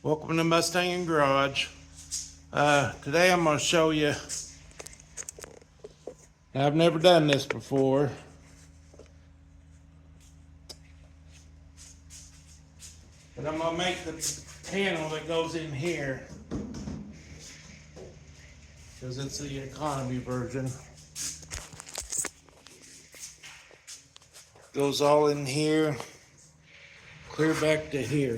Welcome to Must-Sangingarage. Today I'm going to show you, I've never done this before, but I'm going to make the panel that goes in here, because it's the economy version. Goes all in here, clear back to here.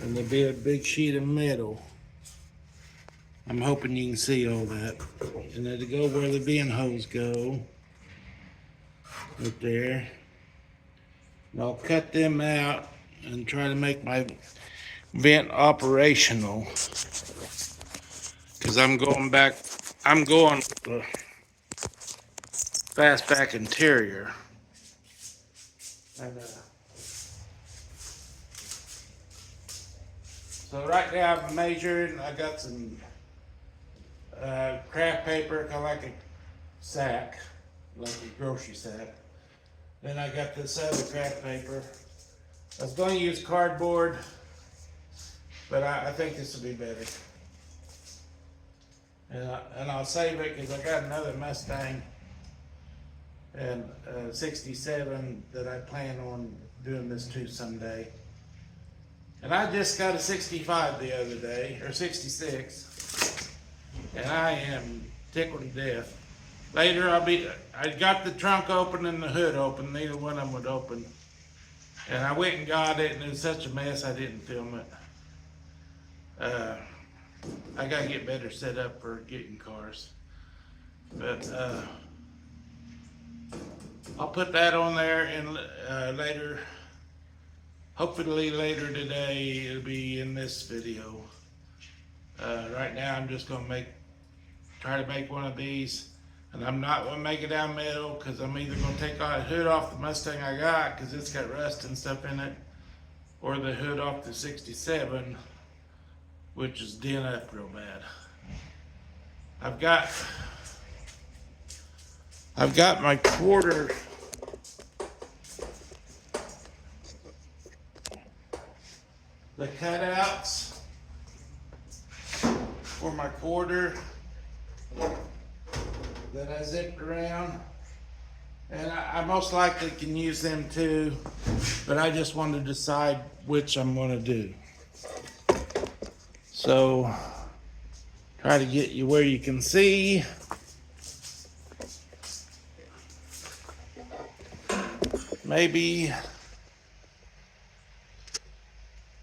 And there'll be a big sheet of metal. I'm hoping you can see all that. And it'll go where the vent hose go. Right there. And I'll cut them out and try to make my vent operational. Because I'm going with the Fastback interior. And, so right now I've measured, I got some craft paper, kind of like a sack, like a grocery sack. Then I got this other craft paper. I was going to use cardboard, but I think this will be better. And I'll save it because I got another Mustang and 67 that I plan on doing this to someday. And I just got a 65 the other day, or 66, and I am tickled to death. Later I got the trunk open and the hood open, neither one of them would open. And I went and got it, and it was such a mess I didn't film it. I gotta get better set up for getting cars. But I'll put that on there and later. Hopefully later today it'll be in this video. Right now I'm just gonna try to make one of these, and I'm not gonna make it down middle because I'm either gonna take the hood off the Mustang I got because it's got rust and stuff in it, or the hood off the 67, which is dent up real bad. I've got my quarter. The cutouts for my quarter that I zipped around, and I most likely can use them too, but I just want to decide which I'm going to do. So try to get you where you can see. Maybe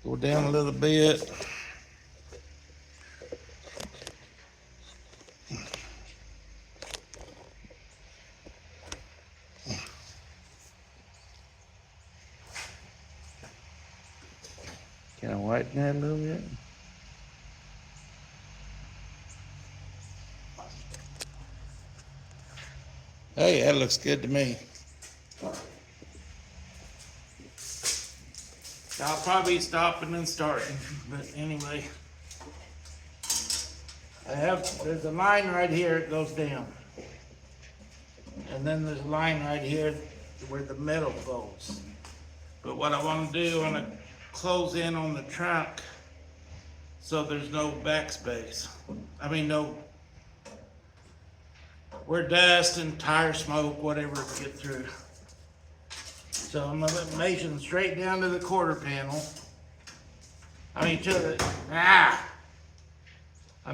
go down a little bit. Can I whiten that a little bit? Hey, that looks good to me. I'll probably be stopping and starting, but anyway. There's a line right here, it goes down. And then there's a line right here where the metal goes. But what I want to do, I want to close in on the trunk so there's no backspace. I mean, where dust and tire smoke, whatever, get through. So I'm measuring straight down to the quarter panel. I'm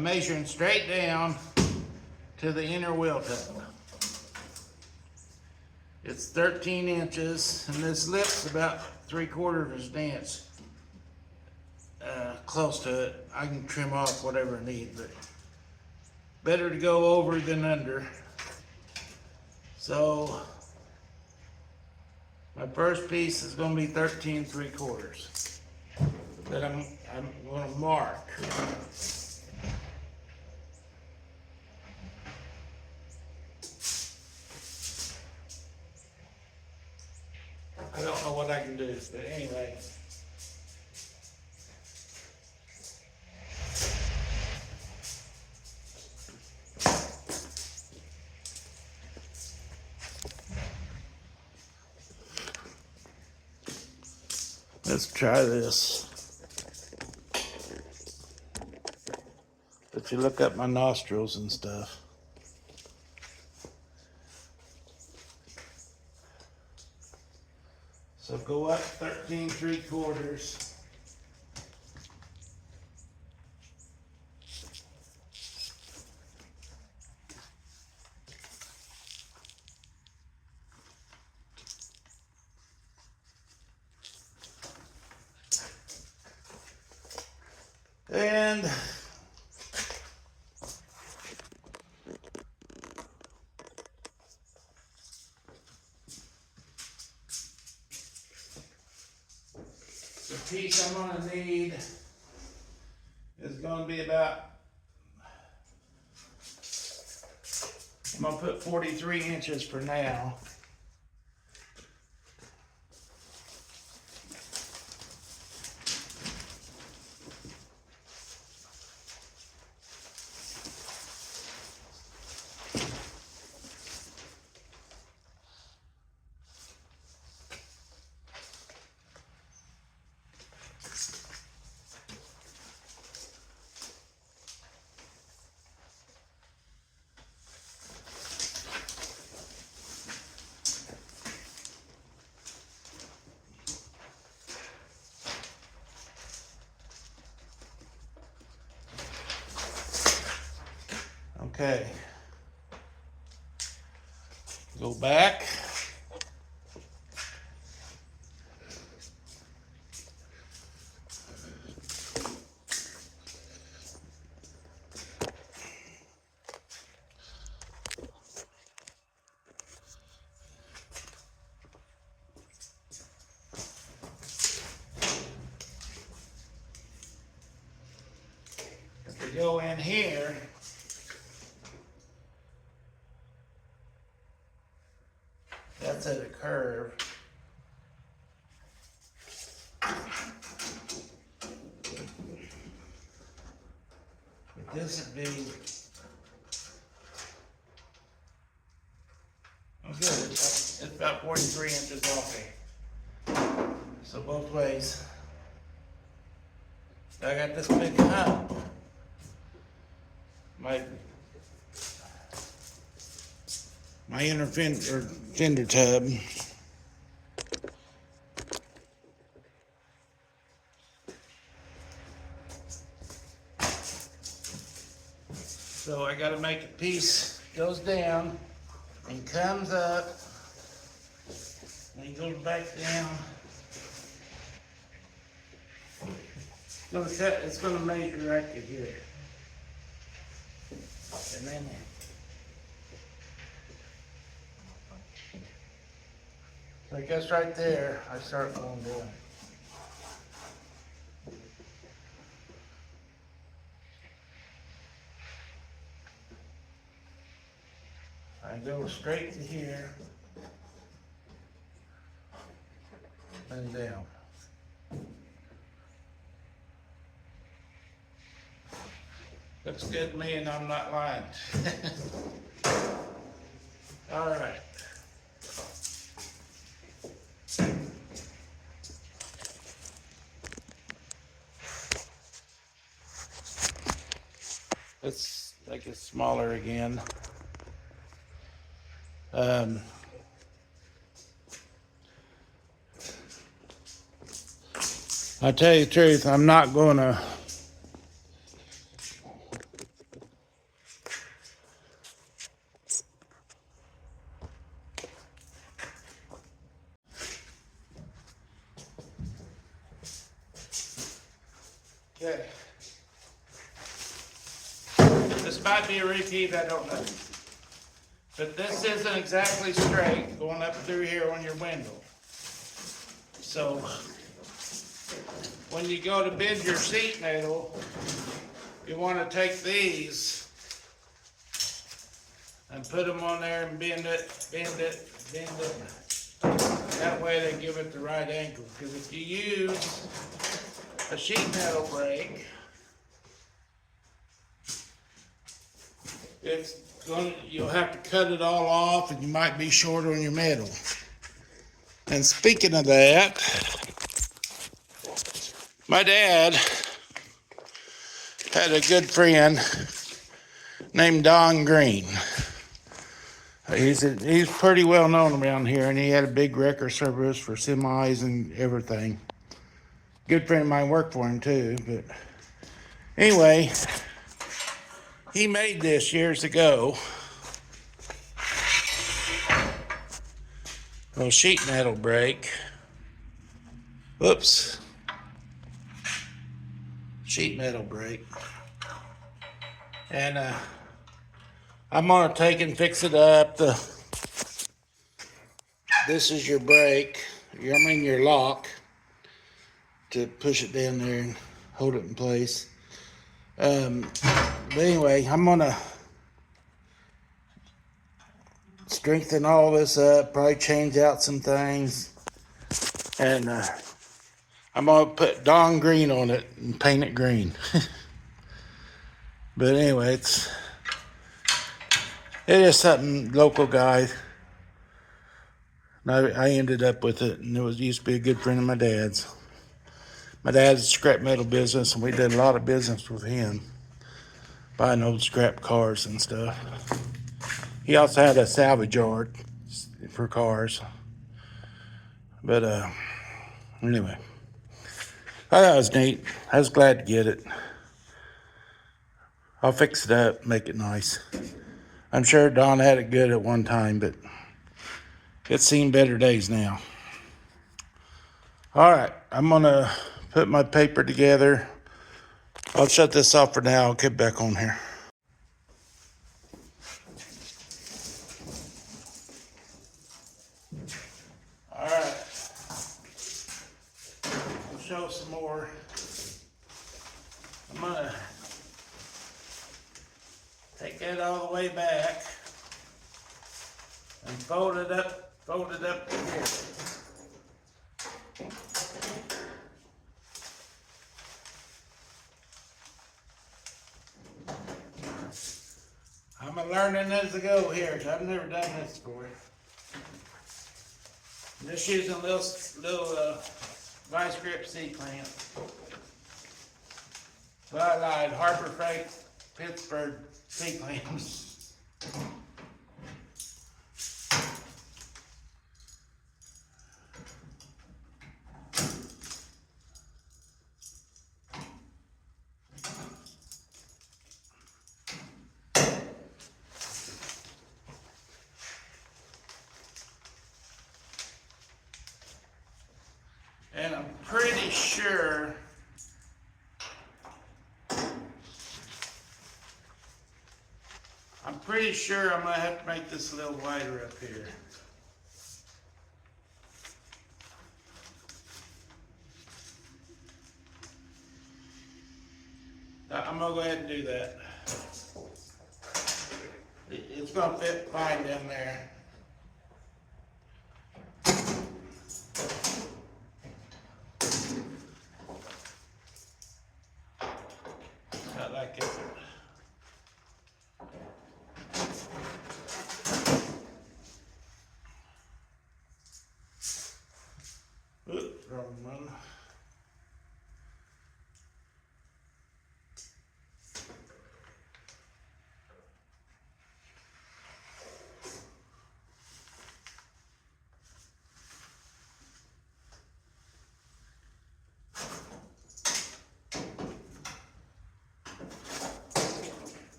measuring straight down to the inner wheel tub. It's 13 inches, and this lip's about 3/4 inch. Close to it. I can trim off whatever I need, but better to go over than under. So my first piece is going to be 13 3/4 that I'm going to mark. I don't know what I can do, but anyway. Let's try this. If you look up my nostrils and stuff. So go up 13 3/4. And the piece I'm gonna need is gonna be about, I'm gonna put 43 inches for now. Okay. Go back. If we go in here, that's at a curve. But this would be, oh good, it's about 43 inches off here. So both ways. I got this big hump. My inner fender tub. So I gotta make a piece goes down and comes up and goes back down. It's gonna measure right to here. And then so I guess right there I start going down. I go straight to here and down. Looks good to me and I'm not lying. All right. Let's make it smaller again. I tell you the truth, I'm not gonna okay. This might be a repeat, I don't know. But this isn't exactly straight going up through here on your window. So when you go to bend your seat metal, you want to take these and put them on there and bend it, bend it, bend it. That way they give it the right angle. Because if you use a sheet metal brake, you'll have to cut it all off and you might be short on your metal. And speaking of that, My dad had a good friend named Don Green. He's pretty well known around here, and he had a big wrecker service for semis and everything. Good friend of mine worked for him too, but anyway, he made this years ago. A sheet metal brake. Whoops. Sheet metal brake. And I'm gonna take and fix it up. This is your brake. Your lock to push it down there and hold it in place. But anyway, I'm gonna strengthen all this up, probably change out some things, and I'm gonna put Don Green on it and paint it green. But anyway, it is something local guy. I ended up with it, and it used to be a good friend of my dad's. My dad's a scrap metal business, and we did a lot of business with him, buying old scrap cars and stuff. He also had a salvage yard for cars. But anyway, I thought it was neat. I was glad to get it. I'll fix it up, make it nice. I'm sure Don had it good at one time, but it's seen better days now. All right, I'm gonna put my paper together. I'll shut this off for now. I'll get back on here. All right, I'll show some more. I'm gonna take that all the way back and fold it up to here. I'm learning as I go here, because I've never done this before. I'm just using a little vice grip C-clamp. But I lied, Harbor Freight, Pittsburgh C-clamps. And I'm pretty sure I'm gonna have to make this a little wider up here. I'm gonna go ahead and do that. It's gonna fit fine down there. Not like it. Oops, wrong one.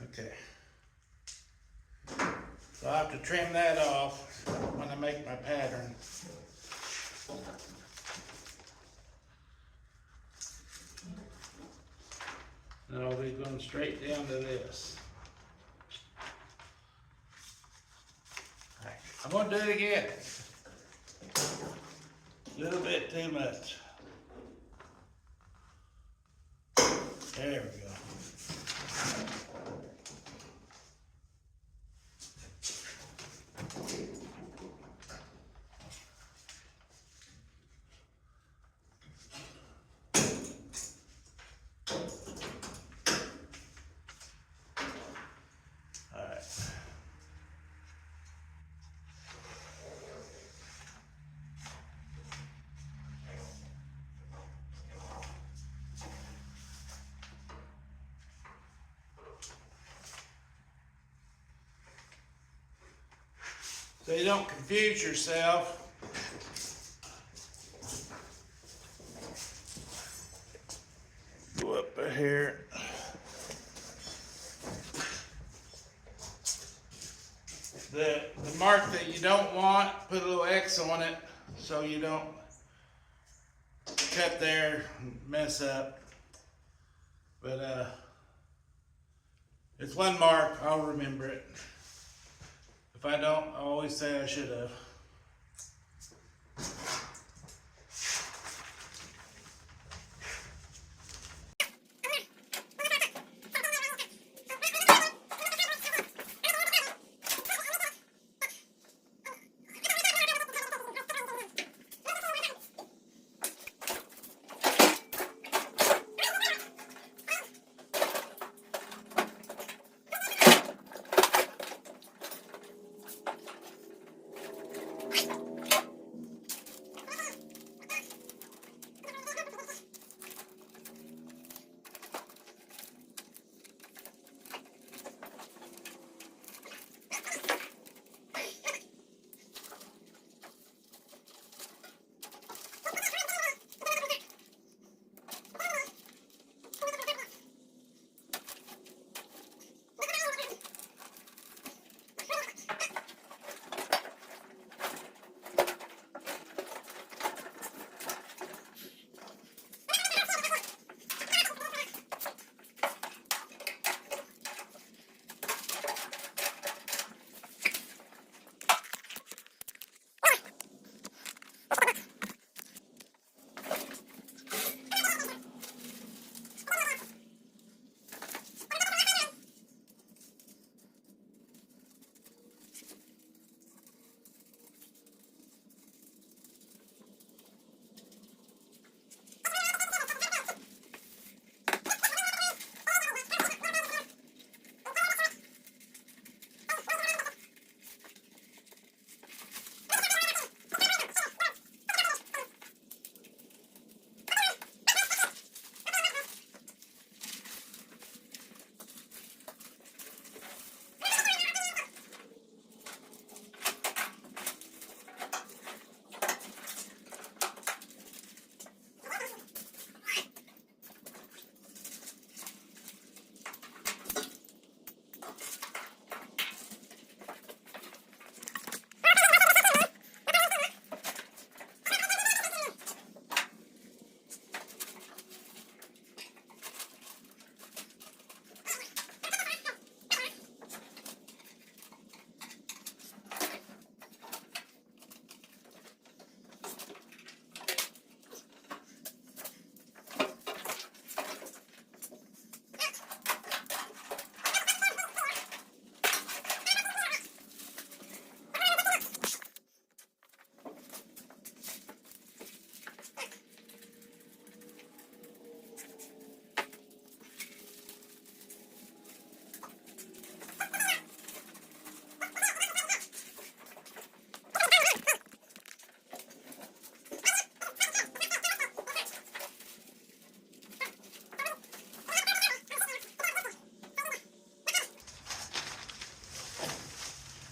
Okay. So I'll have to trim that off when I make my pattern. And I'll be going straight down to this. Right. I'm going to do it again. A little bit too much. There we go. So you don't confuse yourself. Go up here. The mark that you don't want, put a little X on it so you don't cut there and mess up. But it's one mark, I'll remember it. If I don't, I always say I should have.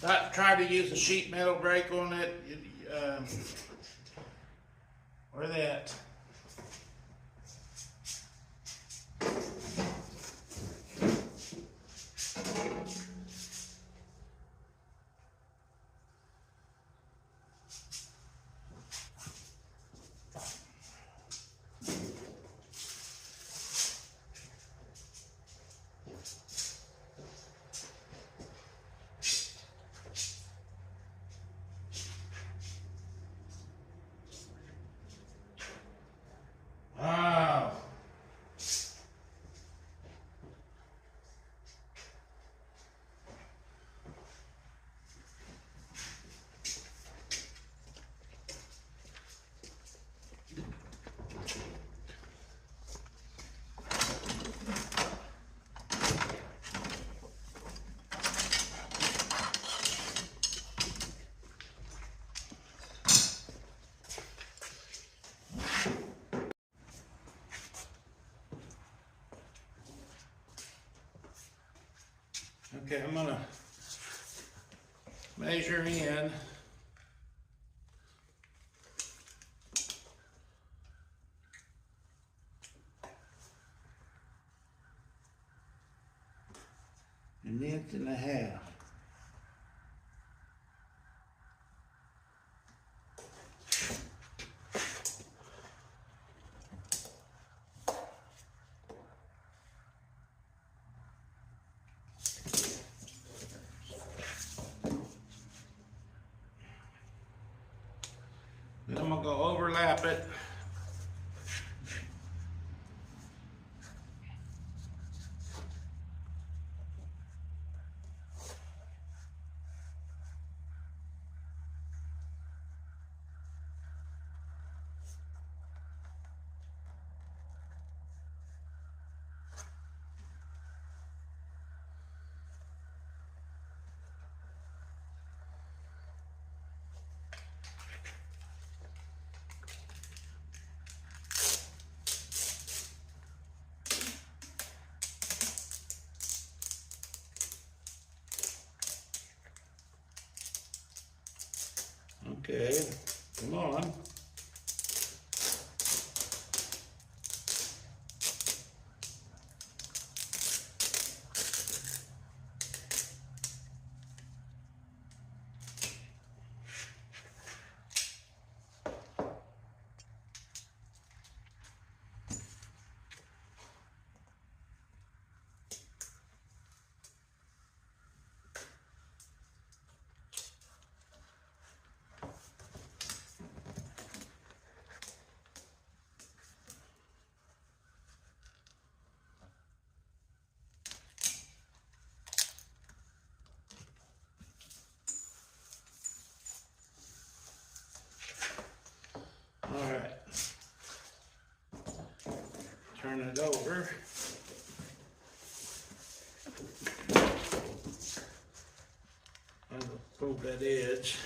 I tried to use a sheet metal brake on it. Where they at? Oh. Okay, I'm gonna measure in. An inch and a half. Then I'm gonna go overlap it. Okay, come on. All right. Turn it over. I'll pull that edge.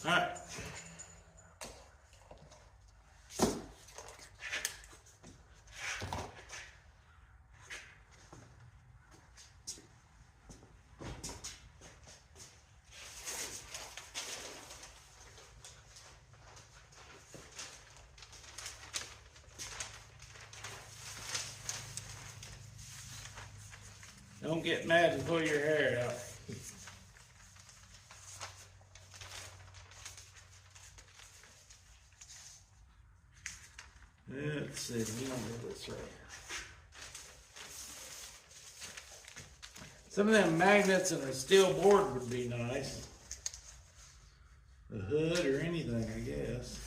All right. Don't get mad and pull your hair out. Let's see, we don't do this right. Some of them magnets and a steel board would be nice. The hood or anything, I guess.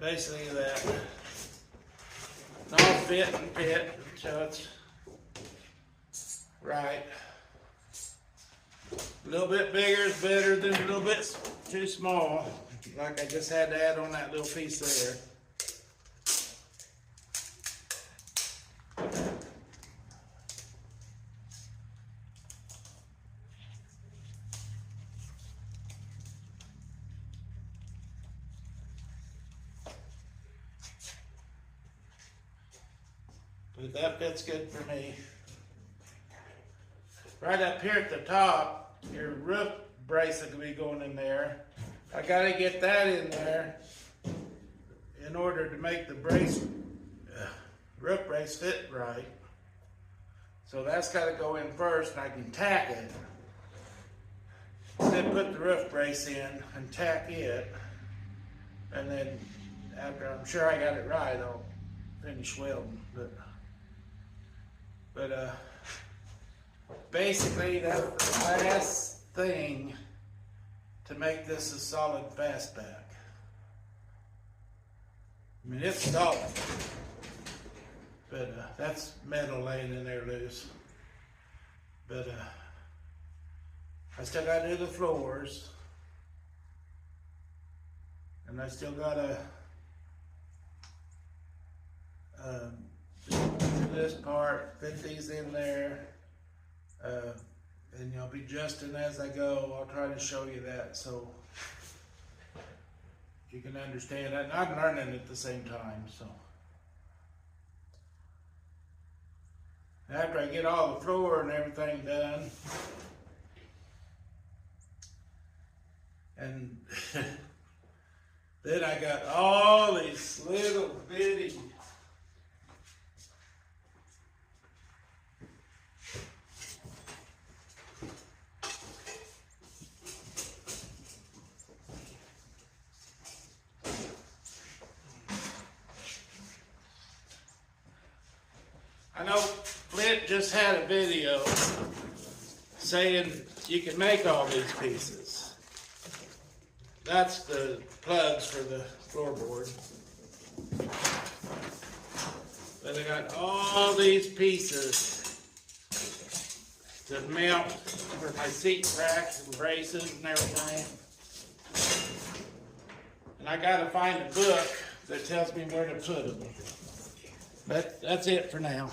basically that. And all fit and fit, so it's right. A little bit bigger is better than a little bit too small. Like I just had to add on that little piece there. But that fits good for me. Right up here at the top, your roof brace will be going in there. I gotta get that in there in order to make the roof brace fit right. So that's gotta go in first, and I can tack it. Then put the roof brace in and tack it. And then after I'm sure I got it right, I'll finish welding. But basically that's the last thing to make this a solid fastback. I mean, it's solid, but that's metal laying in there loose. But I still gotta do the floors, and I still gotta do this part, fit these in there, and I'll be adjusting as I go. I'll try to show you that so you can understand that. And I'm learning at the same time. So after I get all the floor and everything done, and then I got all these little bitty I know Flint just had a video saying you can make all these pieces. That's the plugs for the floorboard. But I got all these pieces to mount for my seat racks and braces and everything. And I gotta find a book that tells me where to put them. But that's it for now.